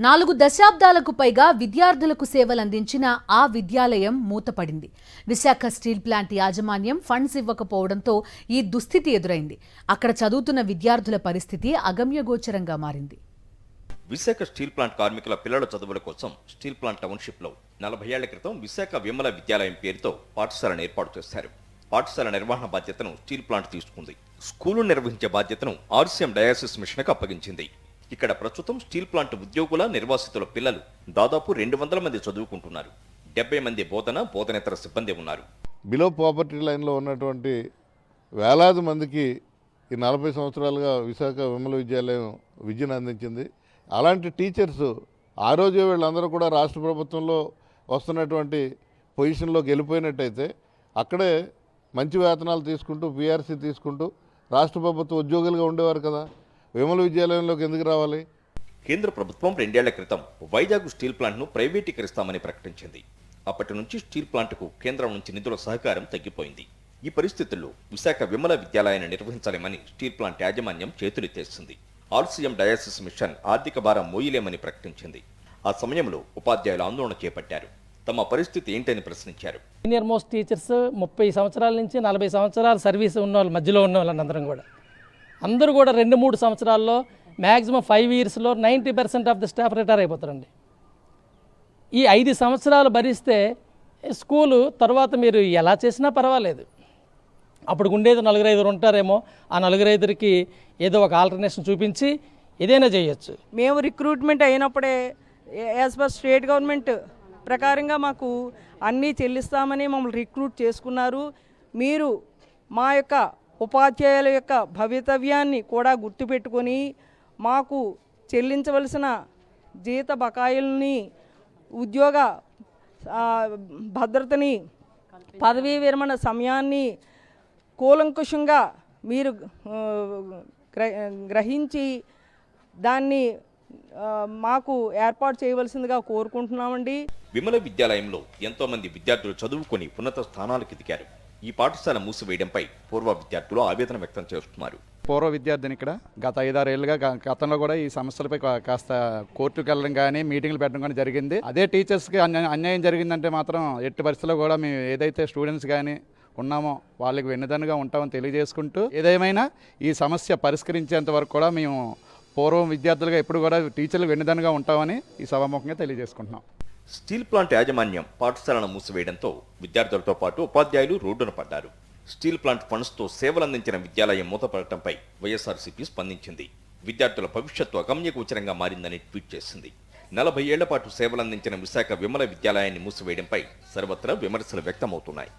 4 దశాబ్దాలకు పైగా విద్యార్థులకు సేవలందించిన ఆ విద్యాలయం మూతపడింది. విశాఖ స్టీల్ ప్లాంట్ యాజమాన్యం ఫండ్స్ ఇవ్వకపోవడంతో ఈ దుస్థితి ఎదురైంది. అక్కడ చదువుతున్న విద్యార్థుల పరిస్థితి అగమ్యగోచరంగా మారింది. విశాఖ స్టీల్ ప్లాంట్ కార్మికుల పిల్లల చదువుల కోసం స్టీల్ ప్లాంట్ టౌన్షిప్లో 40 ఏళ్ల క్రితం విశాఖ విమల విద్యాలయం పేరుతో పాఠశాలను ఏర్పాటు చేశారు. పాఠశాల నిర్వహణ బాధ్యతను స్టీల్ ప్లాంట్ తీసుకుంది. స్కూలు నిర్వహించే బాధ్యతను ఆర్సీఎం డయాసిస్ మిషన్కు అప్పగించింది. ఇక్కడ ప్రస్తుతం స్టీల్ ప్లాంట్ ఉద్యోగుల నిర్వాసితుల పిల్లలు దాదాపు 200 మంది చదువుకుంటున్నారు. 70 మంది బోధనేతర సిబ్బంది ఉన్నారు. బిలో పావర్టీ లైన్లో ఉన్నటువంటి వేలాది మందికి ఈ 40 సంవత్సరాలుగా విశాఖ విమల విద్యాలయం విద్యను అందించింది. అలాంటి టీచర్స్ ఆ రోజే వీళ్ళందరూ కూడా రాష్ట్ర ప్రభుత్వంలో వస్తున్నటువంటి పొజిషన్లోకి వెళ్ళిపోయినట్టయితే అక్కడే మంచి వేతనాలు తీసుకుంటూ పీఆర్సీ తీసుకుంటూ రాష్ట్ర ప్రభుత్వ ఉద్యోగులుగా ఉండేవారు కదా. విమల విద్యాలయంలోకి ఎందుకు రావాలి? కేంద్ర ప్రభుత్వం 2 ఏళ్ల క్రితం వైజాగ్ స్టీల్ ప్లాంట్ను ప్రైవేటీకరిస్తామని ప్రకటించింది. అప్పటి నుంచి స్టీల్ ప్లాంట్కు కేంద్రం నుంచి నిధుల సహకారం తగ్గిపోయింది. ఈ పరిస్థితుల్లో విశాఖ విమల విద్యాలయాన్ని నిర్వహించలేమని స్టీల్ ప్లాంట్ యాజమాన్యం చేతులెత్తేసింది. ఆర్సీఎం డయాసిస్ మిషన్ ఆర్థిక భారం మోయలేమని ప్రకటించింది. ఆ సమయంలో ఉపాధ్యాయులు ఆందోళన చేపట్టారు. తమ పరిస్థితి ఏంటని ప్రశ్నించారు. సీనియర్ మోస్ట్ టీచర్స్ 30 సంవత్సరాల నుంచి 40 సంవత్సరాల సర్వీస్ ఉన్న వాళ్ళు మధ్యలో ఉన్న వాళ్ళందరం కూడా అందరూ కూడా 2-3 సంవత్సరాల్లో మ్యాక్సిమం 5 ఇయర్స్లో 90% ఆఫ్ ద స్టాఫ్ రిటైర్ అయిపోతారండి. ఈ 5 సంవత్సరాలు భరిస్తే స్కూలు తర్వాత మీరు ఎలా చేసినా పర్వాలేదు. అప్పుడు ఉండేది 4-5 ఉంటారేమో. ఆ 4-5కి ఏదో ఒక ఆల్టర్నేషన్ చూపించి ఏదైనా చేయొచ్చు. మేము రిక్రూట్మెంట్ అయినప్పుడే యాజ్ పర్ స్టేట్ గవర్నమెంట్ ప్రకారంగా మాకు అన్నీ చెల్లిస్తామని మమ్మల్ని రిక్రూట్ చేసుకున్నారు. మీరు మా యొక్క ఉపాధ్యాయుల యొక్క భవితవ్యాన్ని కూడా గుర్తుపెట్టుకొని మాకు చెల్లించవలసిన జీత బకాయిల్ని, ఉద్యోగ భద్రతని, పదవీ విరమణ సమయాన్ని కూలంకుషంగా మీరు గ్రహించి దాన్ని మాకు ఏర్పాటు చేయవలసిందిగా కోరుకుంటున్నామండి. విమల విద్యాలయంలో ఎంతో మంది విద్యార్థులు చదువుకొని ఉన్నత స్థానాలకు ఎదిగారు. ఈ పాఠశాల మూసివేయడంపై పూర్వ విద్యార్థులు ఆవేదన వ్యక్తం చేస్తున్నారు. పూర్వ విద్యార్థిని ఇక్కడ గత 5-6 ఏళ్ళుగా గతంలో కూడా ఈ సమస్యలపై కాస్త కోర్టుకు వెళ్ళడం కానీ మీటింగ్లు పెట్టడం కానీ జరిగింది. అదే టీచర్స్కి అన్యాయం జరిగిందంటే మాత్రం ఎట్టి పరిస్థితుల్లో కూడా మేము ఏదైతే స్టూడెంట్స్ కానీ ఉన్నామో వాళ్ళకి వెన్నుదన్నుగా ఉంటామని తెలియజేసుకుంటూ ఏదేమైనా ఈ సమస్య పరిష్కరించేంత వరకు కూడా మేము పూర్వం విద్యార్థులుగా ఎప్పుడు కూడా టీచర్లు వెన్నుదన్నుగా ఉంటామని ఈ సభాముఖంగా తెలియజేసుకుంటున్నాం. స్టీల్ ప్లాంట్ యాజమాన్యం పాఠశాలను మూసివేయడంతో విద్యార్థులతో పాటు ఉపాధ్యాయులు రోడ్డున పడ్డారు. స్టీల్ ప్లాంట్ ఫండ్స్తో సేవలందించిన విద్యాలయం మూతపడటంపై వైఎస్ఆర్సీపీ స్పందించింది. విద్యార్థుల భవిష్యత్తు అగమ్యగోచరంగా మారిందని ట్వీట్ చేసింది. 40 ఏళ్ల పాటు సేవలందించిన విశాఖ విమల విద్యాలయాన్ని మూసివేయడంపై సర్వత్రా విమర్శలు వ్యక్తమవుతున్నాయి.